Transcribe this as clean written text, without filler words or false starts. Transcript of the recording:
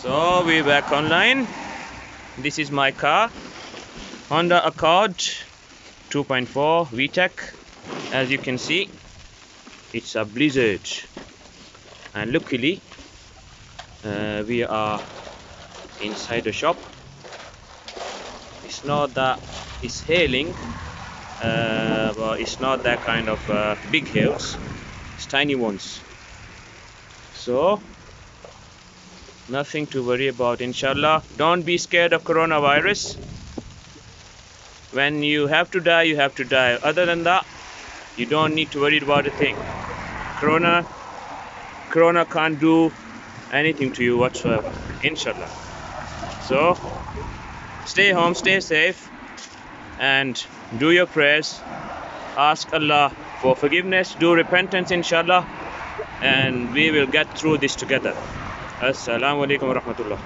So we're back online. This is my car, Honda Accord 2.4 VTEC. As you can see, it's a blizzard, and luckily we are inside the shop. It's not that it's hailing, but it's not that kind of big hails. It's tiny ones. So nothing to worry about, inshallah. Don't be scared of coronavirus. When you have to die, you have to die. Other than that, you don't need to worry about a thing. Corona can't do anything to you whatsoever, inshallah. So stay home, stay safe, and do your prayers. Ask Allah for forgiveness, do repentance, inshallah, and we will get through this together. Assalamu alaikum wa rahmatullah.